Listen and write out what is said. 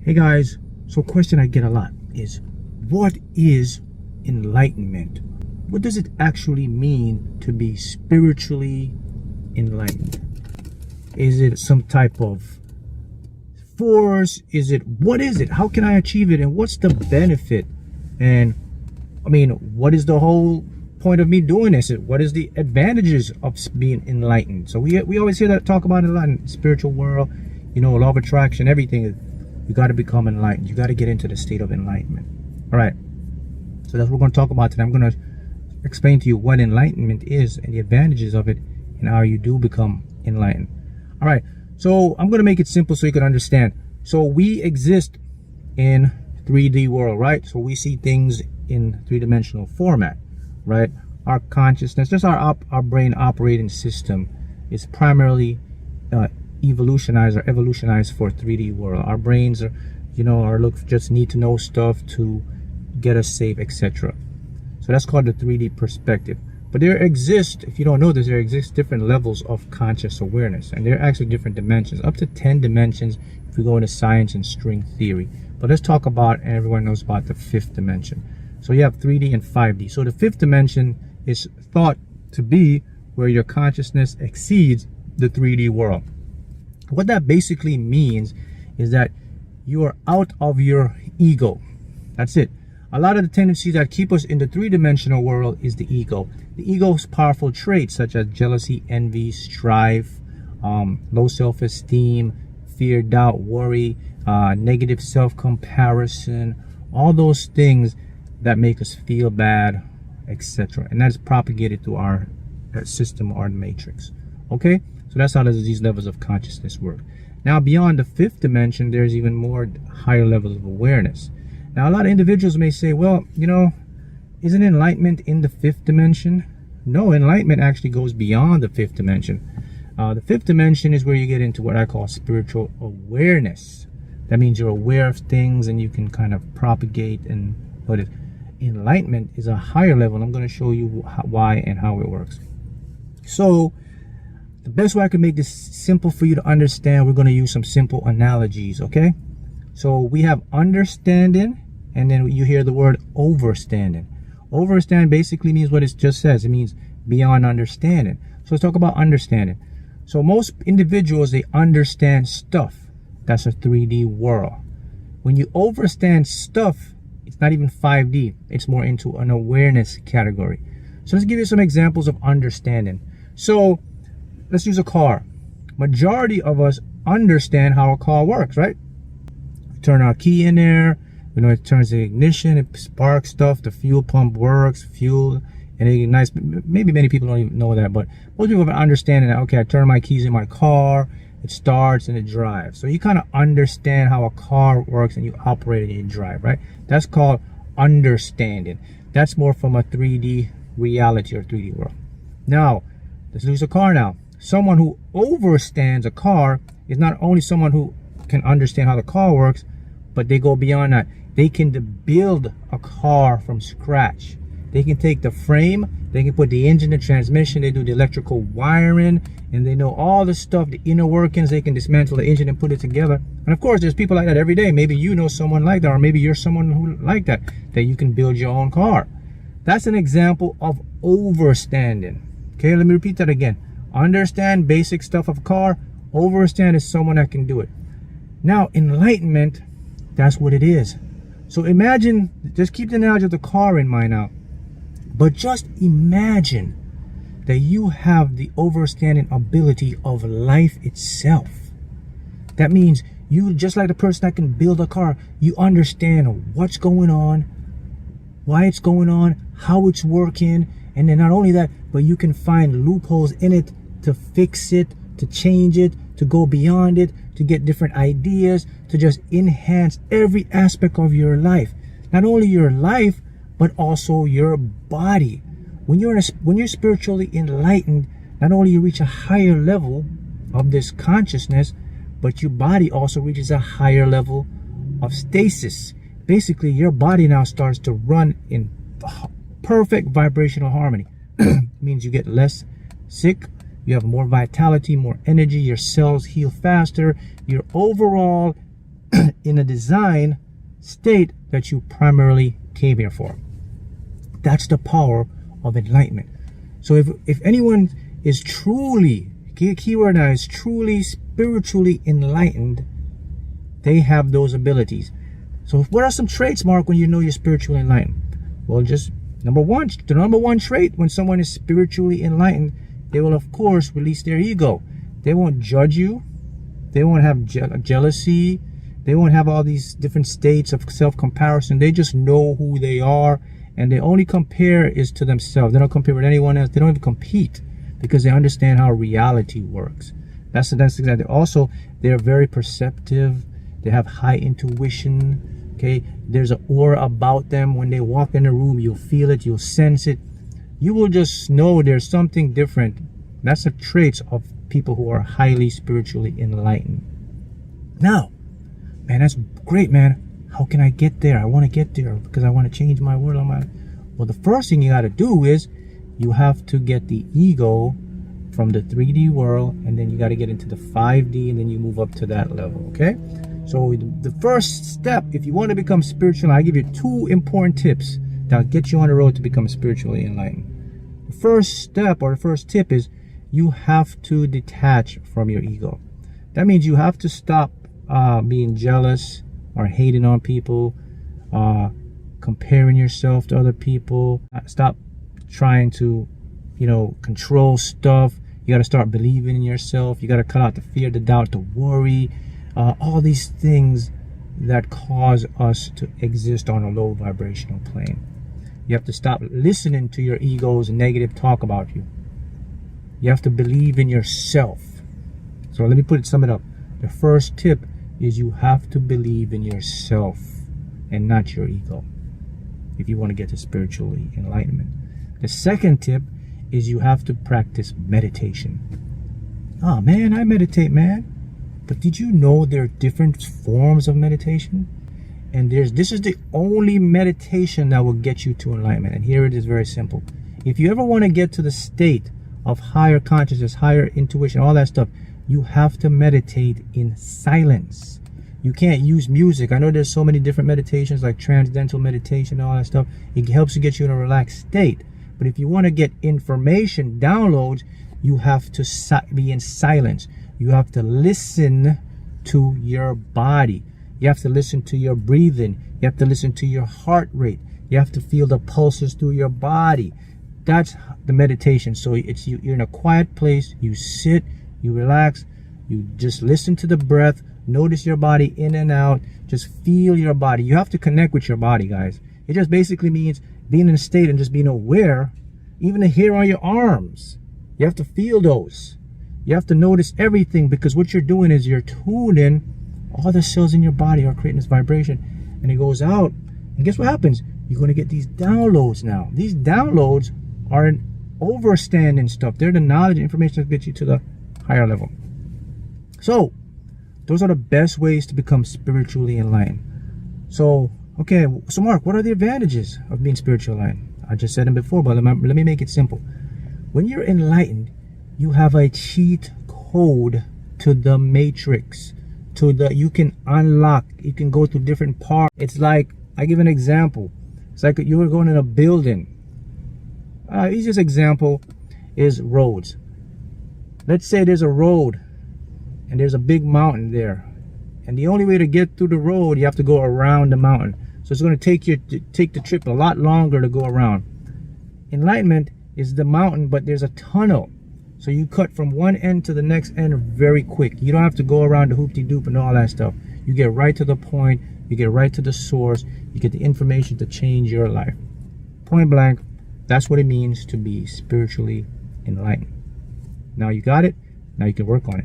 Hey guys, so a question I get a lot is, what is enlightenment? What does it actually mean to be spiritually enlightened? Is it some type of force? What is it? How can I achieve it? And what's the benefit? And I mean, what is the whole point of me doing this? What is the advantages of being enlightened? So we always hear that talk about enlightened, spiritual world, law of attraction, everything. You got to become enlightened. You got to get into the state of enlightenment. All right. So that's what we're going to talk about today. I'm going to explain to you what enlightenment is and the advantages of it and how you do become enlightened. All right. So I'm going to make it simple so you can understand. So we exist in 3D world, right? So we see things in three-dimensional format, right? Our consciousness, just our brain operating system is primarily evolutionized for 3D world. Our brains are, just need to know stuff to get us safe, etc. So that's called the 3D perspective. But there exists, if you don't know this, there exists different levels of conscious awareness, and there are actually different dimensions, up to 10 dimensions if we go into science and string theory. But let's talk about, and everyone knows about, the fifth dimension. So you have 3D and 5D. So the fifth dimension is thought to be where your consciousness exceeds the 3D world. What that basically means is that you are out of your ego. That's it. A lot of the tendencies that keep us in the three-dimensional world is the ego. The ego's powerful traits such as jealousy, envy, strife, low self-esteem, fear, doubt, worry, negative self-comparison, all those things that make us feel bad, etc. And that is propagated through our system or matrix. Okay? So that's how these levels of consciousness work. Now, beyond the fifth dimension, there's even more higher levels of awareness. Now, a lot of individuals may say, well, isn't enlightenment in the fifth dimension? No, enlightenment actually goes beyond the fifth dimension. The fifth dimension is where you get into what I call spiritual awareness. That means you're aware of things and you can kind of propagate and put it. Enlightenment is a higher level. I'm going to show you why and how it works. So, the best way I can make this simple for you to understand, we're going to use some simple analogies, okay? So we have understanding, and then you hear the word overstanding. Overstand basically means what it just says. It means beyond understanding. So let's talk about understanding. So most individuals, they understand stuff. That's a 3D world. When you overstand stuff, it's not even 5D. It's more into an awareness category. So let's give you some examples of understanding. So let's use a car. Majority of us understand how a car works, right? We turn our key in there, it turns the ignition, it sparks stuff, the fuel pump works, fuel, and it ignites. Maybe many people don't even know that, but most people have an understanding that, okay, I turn my keys in my car, it starts and it drives. So you kind of understand how a car works and you operate it and you drive, right? That's called understanding. That's more from a 3D reality or 3D world. Now, let's use a car now. Someone who overstands a car is not only someone who can understand how the car works, but they go beyond that. They can build a car from scratch. They can take the frame, they can put the engine, the transmission, they do the electrical wiring, and they know all the stuff, the inner workings. They can dismantle the engine and put it together. And of course, there's people like that every day. Maybe you know someone like that, or maybe you're someone who like that you can build your own car. That's an example of overstanding. Okay, let me repeat that again. Understand basic stuff of a car. Overstand is someone that can do it. Now, enlightenment, that's what it is. So imagine, just keep the analogy of the car in mind now. But just imagine that you have the overstanding ability of life itself. That means you, just like the person that can build a car, you understand what's going on, why it's going on, how it's working, and then not only that, but you can find loopholes in it to fix it, to change it, to go beyond it, to get different ideas, to just enhance every aspect of your life. Not only your life, but also your body. When you're spiritually enlightened, not only you reach a higher level of this consciousness, but your body also reaches a higher level of stasis. Basically, your body now starts to run in perfect vibrational harmony. It means you get less sick, you have more vitality, more energy, your cells heal faster, your overall in a design state that you primarily came here for. That's the power of enlightenment. So if anyone is truly, keyword now, is truly spiritually enlightened, they have those abilities. So what are some traits, Mark, when you know you're spiritually enlightened? Well, just the number one trait when someone is spiritually enlightened, they will of course release their ego. They won't judge you. They won't have jealousy. They won't have all these different states of self-comparison. They just know who they are, and they only compare is to themselves. They don't compare with anyone else. They don't even compete because they understand how reality works. That's exactly. Also, they're very perceptive. They have high intuition. Okay, there's an aura about them. When they walk in a room, you'll feel it, you'll sense it. You will just know there's something different. That's the traits of people who are highly spiritually enlightened. Now, man, that's great, man. How can I get there? I want to get there because I want to change my world. Well, the first thing you got to do is you have to get the ego from the 3D world, and then you got to get into the 5D, and then you move up to that level, okay? So the first step, if you want to become spiritual, I give you 2 important tips that'll get you on the road to become spiritually enlightened. The first step, or the first tip, is you have to detach from your ego. That means you have to stop being jealous or hating on people, comparing yourself to other people. Stop trying to, control stuff. You got to start believing in yourself. You got to cut out the fear, the doubt, the worry. All these things that cause us to exist on a low vibrational plane. You have to stop listening to your ego's negative talk about you. You have to believe in yourself. So let me sum it up. The first tip is you have to believe in yourself and not your ego if you want to get to spiritually enlightenment. The second tip is you have to practice meditation. Oh man, I meditate, man. But did you know there are different forms of meditation? And this is the only meditation that will get you to enlightenment. And here it is, very simple. If you ever want to get to the state of higher consciousness, higher intuition, all that stuff, you have to meditate in silence. You can't use music. I know there's so many different meditations like transcendental meditation and all that stuff. It helps to get you in a relaxed state. But if you want to get information, downloads, you have to be in silence. You have to listen to your body. You have to listen to your breathing. You have to listen to your heart rate. You have to feel the pulses through your body. That's the meditation. So you're in a quiet place. You sit, you relax, you just listen to the breath. Notice your body in and out. Just feel your body. You have to connect with your body, guys. It just basically means being in a state and just being aware. Even the hair on your arms, you have to feel those. You have to notice everything, because what you're doing is you're tuning. All the cells in your body are creating this vibration, and it goes out. And guess what happens? You're going to get these downloads now. These downloads are an overstanding stuff. They're the knowledge and information that gets you to the higher level. So those are the best ways to become spiritually enlightened. So, okay, so Mark, what are the advantages of being spiritually enlightened? I just said them before, but let me make it simple. When you're enlightened, you have a cheat code to the matrix. You can unlock, you can go to different parts. It's like, I give an example. It's like you were going in a building. Easiest example is roads. Let's say there's a road and there's a big mountain there. And the only way to get through the road, you have to go around the mountain. So it's going to take the trip a lot longer to go around. Enlightenment is the mountain, but there's a tunnel. So you cut from one end to the next end very quick. You don't have to go around the hoop-de-doop and all that stuff. You get right to the point. You get right to the source. You get the information to change your life. Point blank, that's what it means to be spiritually enlightened. Now you got it. Now you can work on it.